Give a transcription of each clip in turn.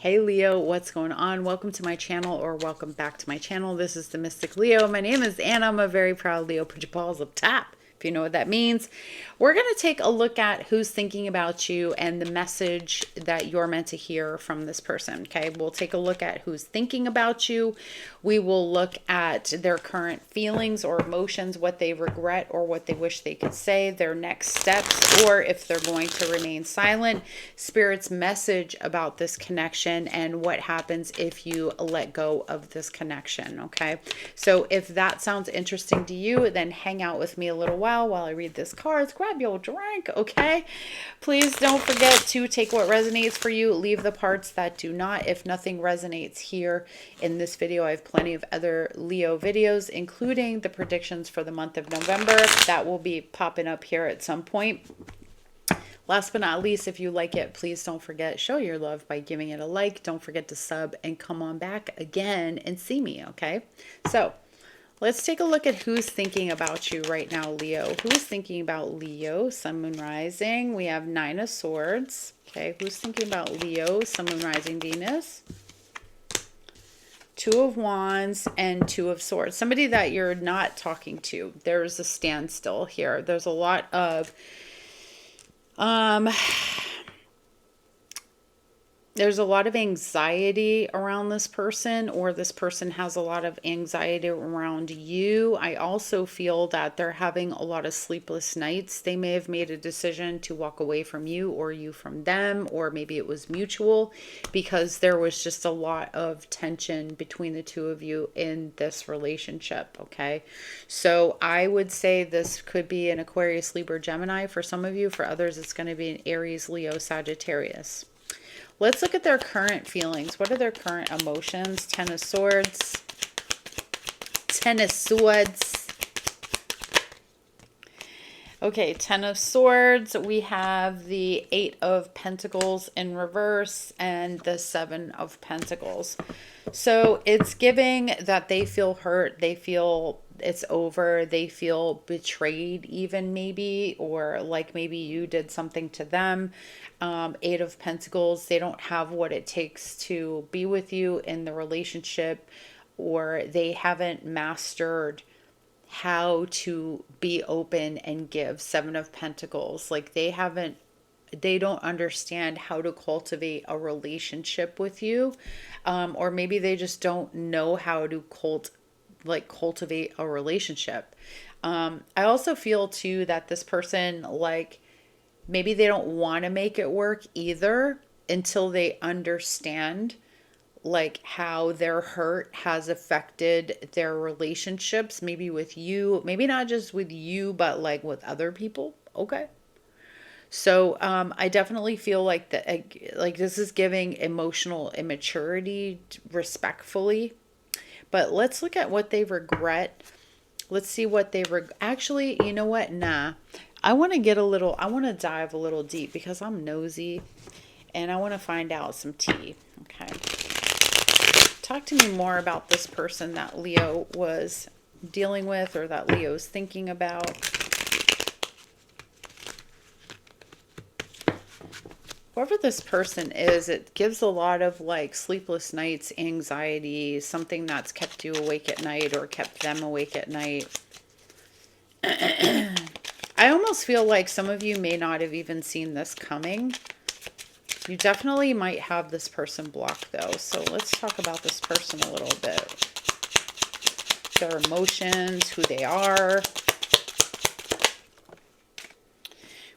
Hey Leo, what's going on? Welcome to my channel, or welcome back to my channel. This is the Mystic Leo. My name is Anna. I'm a very proud Leo. Put your paws up top, if you know what that means. We're going to take a look at who's thinking about you and the message that you're meant to hear from this person. Okay, we'll take a look at who's thinking about you. We will look at their current feelings or emotions, what they regret or what they wish they could say, their next steps, or if they're going to remain silent, Spirit's message about this connection, and what happens if you let go of this connection. Okay, so if that sounds interesting to you, then hang out with me a little while I read this cards. Grab your drink. Okay, please don't forget to take what resonates for you, leave the parts that do not. If nothing resonates here in this video, I have plenty of other Leo videos, including the predictions for the month of November that will be popping up here at some point. Last but not least, if you like it, please don't forget, show your love by giving it a like. Don't forget to sub and come on back again and see me, okay? So let's take a look at who's thinking about you right now, Leo. Who's thinking about Leo, Sun, Moon, Rising? We have Nine of Swords. Okay, who's thinking about Leo, Sun, Moon, Rising, Venus? Two of Wands and Two of Swords. Somebody that you're not talking to. There's a standstill here. There's a lot of there's a lot of anxiety around this person, or this person has a lot of anxiety around you. I also feel that they're having a lot of sleepless nights. They may have made a decision to walk away from you, or you from them, or maybe it was mutual, because there was just a lot of tension between the two of you in this relationship. Okay, so I would say this could be an Aquarius, Libra, Gemini for some of you. For others, it's going to be an Aries, Leo, Sagittarius. Let's look at their current feelings. What are their current emotions? Ten of Swords. Ten of Swords. Okay, Ten of Swords. We have the Eight of Pentacles in reverse and the Seven of Pentacles. So it's giving that they feel hurt. They feel it's over. They feel betrayed even, maybe, or like maybe you did something to them. Eight of Pentacles, they don't have what it takes to be with you in the relationship, or they haven't mastered how to be open and give. Seven of Pentacles, like they don't understand how to cultivate a relationship with you, or maybe they just don't know how to cultivate a relationship. I also feel too that this person, like, maybe they don't want to make it work either until they understand like how their hurt has affected their relationships, maybe with you, maybe not just with you, but like with other people. Okay. So I definitely feel like like this is giving emotional immaturity, respectfully. But let's look at what they regret. Let's see what they actually, you know what? Nah. I want to dive a little deep because I'm nosy and I want to find out some tea. Okay. Talk to me more about this person that Leo was dealing with, or that Leo's thinking about. Whoever this person is, it gives a lot of like sleepless nights, anxiety, something that's kept you awake at night or kept them awake at night. I almost feel like some of you may not have even seen this coming. You definitely might have this person blocked though. So let's talk about this person a little bit. Their emotions, who they are.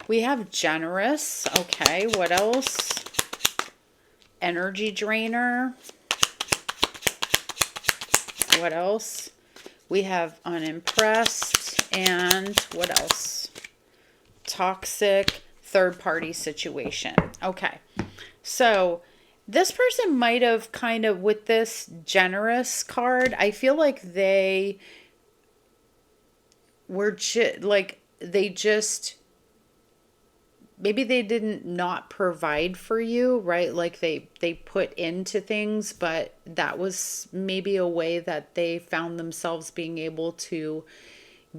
We have generous. Okay, what else? Energy drainer. What else? We have unimpressed. And what else? Toxic, third-party situation. Okay, so this person might have kind of, with this generous card, I feel like they were maybe they didn't not provide for you, right? Like they put into things, but that was maybe a way that they found themselves being able to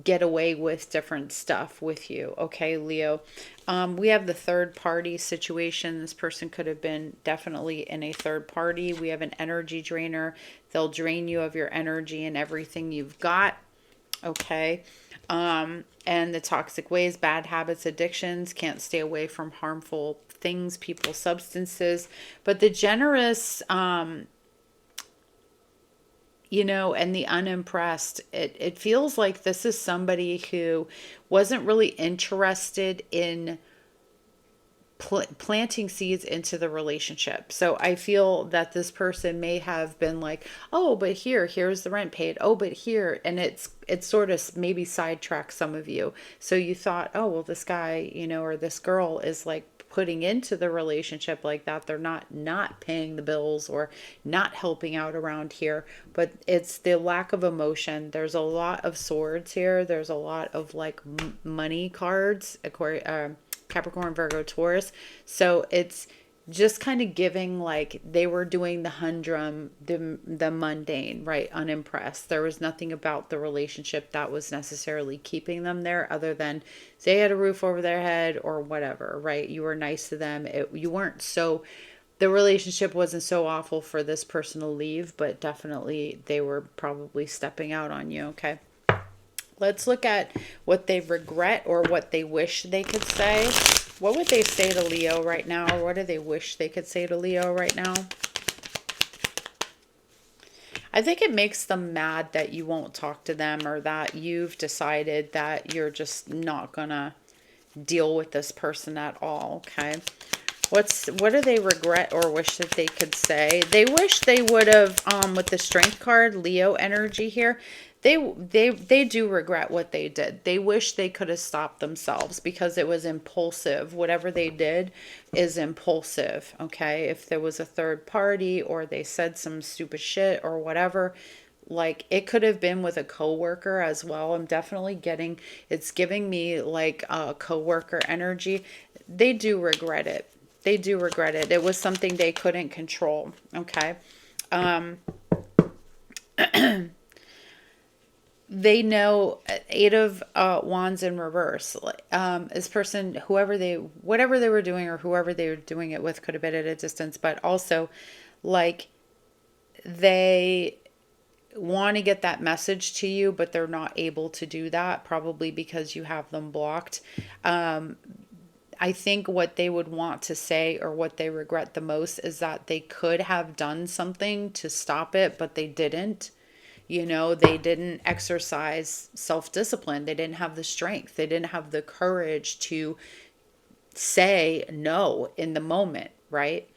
get away with different stuff with you. Okay, Leo. We have the third party situation. This person could have been definitely in a third party. We have an energy drainer. They'll drain you of your energy and everything you've got. Okay. And the toxic ways, bad habits, addictions, can't stay away from harmful things, people, substances. But the generous, you know, and the unimpressed, it feels like this is somebody who wasn't really interested in planting seeds into the relationship. So I feel that this person may have been like, oh, but here's the rent paid. Oh, but here. And it's sort of maybe sidetracked some of you. So you thought, oh, well, this guy, you know, or this girl is like putting into the relationship like that. They're not paying the bills or not helping out around here, but it's the lack of emotion. There's a lot of swords here. There's a lot of like money cards, Capricorn, Virgo, Taurus. So it's just kind of giving like they were doing the humdrum, the mundane, right? Unimpressed. There was nothing about the relationship that was necessarily keeping them there other than they had a roof over their head or whatever, right? You were nice to them. You weren't so, the relationship wasn't so awful for this person to leave, but definitely they were probably stepping out on you, okay? Let's look at what they regret or what they wish they could say. What would they say to Leo right now? Or what do they wish they could say to Leo right now? I think it makes them mad that you won't talk to them or that you've decided that you're just not gonna deal with this person at all, okay? What do they regret or wish that they could say? They wish they would have, with the Strength card, Leo energy here, they do regret what they did. They wish they could have stopped themselves because it was impulsive. Whatever they did is impulsive, okay? If there was a third party or they said some stupid shit or whatever, like it could have been with a coworker as well. I'm definitely getting, it's giving me like a coworker energy. They do regret it. They do regret it. It was something they couldn't control, okay? They know Eight of Wands in reverse. This person, whatever they were doing or whoever they were doing it with could have been at a distance, but also like they want to get that message to you, but they're not able to do that probably because you have them blocked. I think what they would want to say or what they regret the most is that they could have done something to stop it, but they didn't. You know, they didn't exercise self-discipline. They didn't have the strength. They didn't have the courage to say no in the moment, right?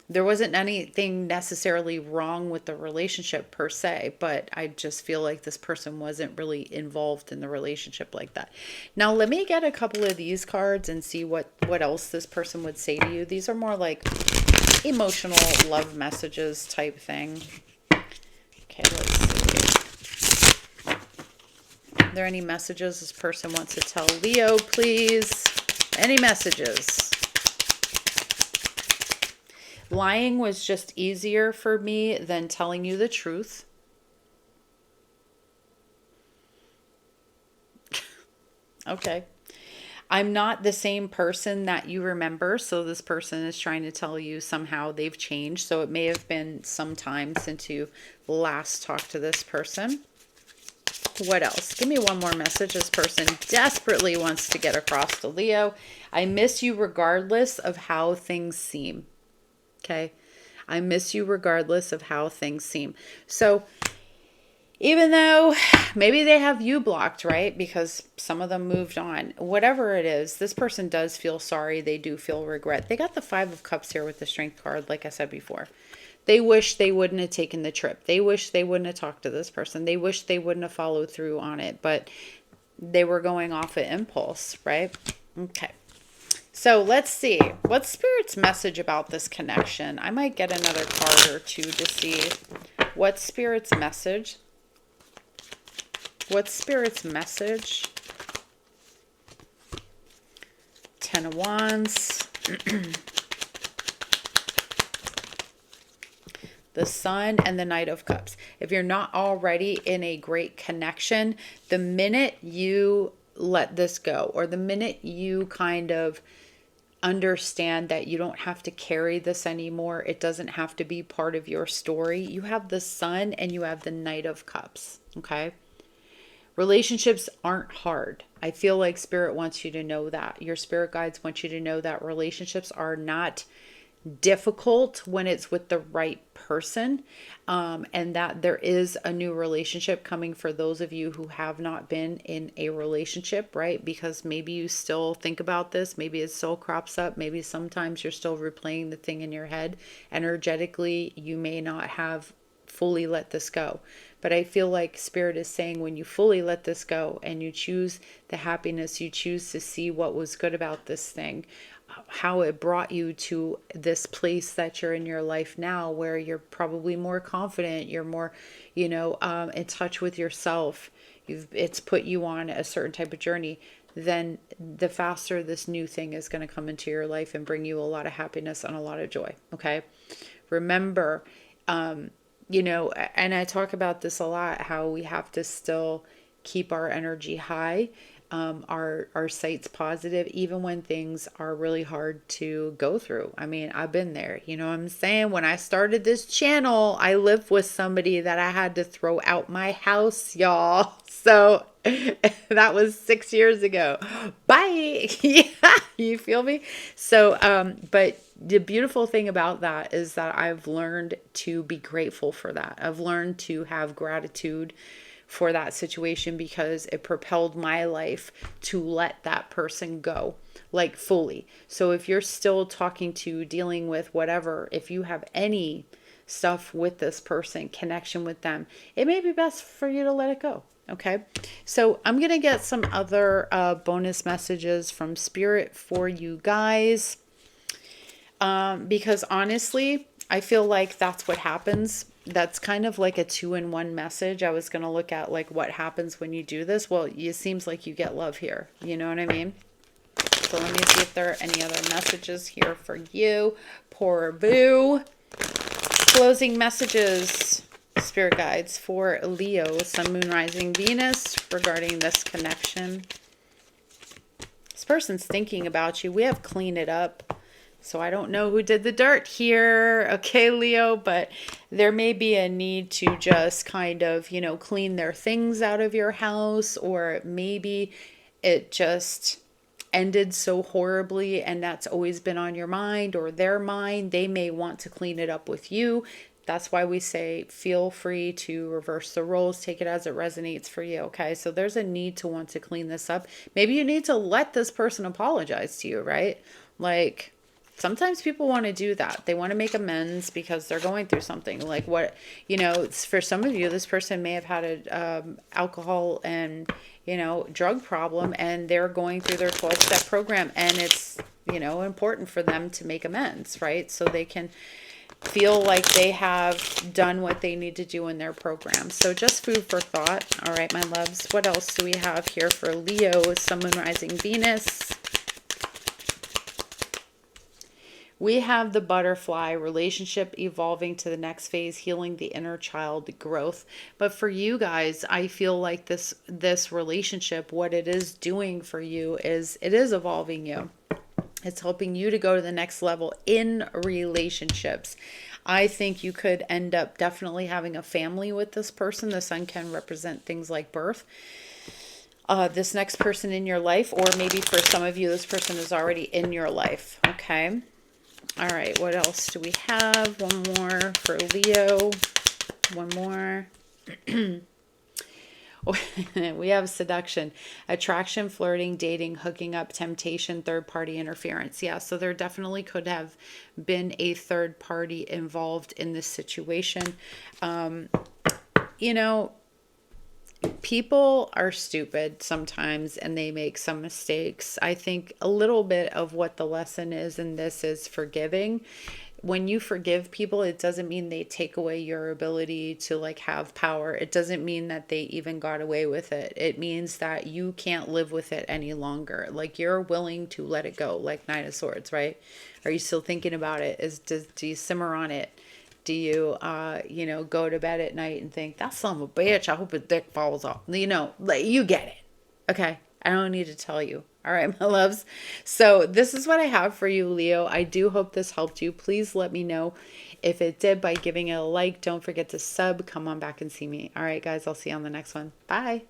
There wasn't anything necessarily wrong with the relationship per se, but I just feel like this person wasn't really involved in the relationship like that. Now, let me get a couple of these cards and see what else this person would say to you. These are more like emotional love messages type thing. Okay, let's see. Are there any messages this person wants to tell Leo, please? Any messages? Lying was just easier for me than telling you the truth. Okay. I'm not the same person that you remember. So this person is trying to tell you somehow they've changed. So it may have been some time since you last talked to this person. What else? Give me one more message. This person desperately wants to get across to Leo. I miss you regardless of how things seem. Okay. I miss you regardless of how things seem. So even though maybe they have you blocked, right? Because some of them moved on. Whatever it is, this person does feel sorry. They do feel regret. They got the Five of Cups here with the Strength card, like I said before. They wish they wouldn't have taken the trip. They wish they wouldn't have talked to this person. They wish they wouldn't have followed through on it. But they were going off of impulse, right? Okay. So let's see. What's Spirit's message about this connection? I might get another card or two to see what's Spirit's message. What's Spirit's message? Ten of Wands. the Sun and the Knight of Cups. If you're not already in a great connection, the minute you let this go, or the minute you kind of understand that you don't have to carry this anymore, it doesn't have to be part of your story. You have the Sun and you have the Knight of Cups, okay? Relationships aren't hard. I feel like Spirit wants you to know that. Your spirit guides want you to know that relationships are not difficult when it's with the right person, and that there is a new relationship coming for those of you who have not been in a relationship, right? Because maybe you still think about this, maybe it still crops up, maybe sometimes you're still replaying the thing in your head. Energetically, you may not have fully let this go. But I feel like Spirit is saying when you fully let this go and you choose the happiness, you choose to see what was good about this thing, how it brought you to this place that you're in your life now, where you're probably more confident, you're more, in touch with yourself. It's put you on a certain type of journey. Then the faster this new thing is going to come into your life and bring you a lot of happiness and a lot of joy. Okay. Remember, and I talk about this a lot, how we have to still keep our energy high, our sights positive, even when things are really hard to go through. I mean, I've been there, you know what I'm saying? When I started this channel, I lived with somebody that I had to throw out my house, y'all. So that was 6 years ago. Bye. Yeah, you feel me? So, but the beautiful thing about that is that I've learned to be grateful for that. I've learned to have gratitude for that situation because it propelled my life to let that person go, like fully. So if you're still dealing with whatever, if you have any stuff with this person, connection with them, it may be best for you to let it go. Okay. So I'm going to get some other bonus messages from Spirit for you guys. Because honestly, I feel like that's what happens. That's kind of like a 2-in-1 message. I was going to look at like what happens when you do this. Well, it seems like you get love here. You know what I mean? So let me see if there are any other messages here for you. Poor boo. Closing messages, Spirit guides for Leo, Sun, Moon, Rising, Venus regarding this connection. This person's thinking about you. We have clean it up. So I don't know who did the dirt here, okay, Leo, but there may be a need to just kind of, clean their things out of your house, or maybe it just ended so horribly and that's always been on your mind or their mind. They may want to clean it up with you. That's why we say feel free to reverse the roles, take it as it resonates for you, okay? So there's a need to want to clean this up. Maybe you need to let this person apologize to you, right? Like, sometimes people want to do that. They want to make amends because they're going through something. Like for some of you, this person may have had a alcohol and, drug problem, and they're going through their 12-step program, and it's, important for them to make amends, right? So they can feel like they have done what they need to do in their program. So just food for thought. All right, my loves. What else do we have here for Leo, Sun, Moon, Rising, Venus? We have the butterfly, relationship evolving to the next phase, healing the inner child growth. But for you guys, I feel like this relationship, what it is doing for you is it is evolving you. It's helping you to go to the next level in relationships. I think you could end up definitely having a family with this person. The Sun can represent things like birth. This next person in your life, or maybe for some of you, this person is already in your life. Okay. All right, what else do we have? One more for Leo. One more. We have seduction, attraction, flirting, dating, hooking up, temptation, third-party interference. Yeah, so there definitely could have been a third party involved in this situation. People are stupid sometimes and they make some mistakes. I think a little bit of what the lesson is in this is forgiving. When you forgive people, it doesn't mean they take away your ability to have power. It doesn't mean that they even got away with it. It means that you can't live with it any longer. Like, you're willing to let it go, like Knight of Swords, right? Are you still thinking about it? Do you simmer on it? Do you, you know, go to bed at night and think, that son of a bitch, I hope his dick falls off? You know, like, you get it. Okay. I don't need to tell you. All right, my loves. So this is what I have for you, Leo. I do hope this helped you. Please let me know if it did by giving it a like. Don't forget to sub. Come on back and see me. All right, guys. I'll see you on the next one. Bye.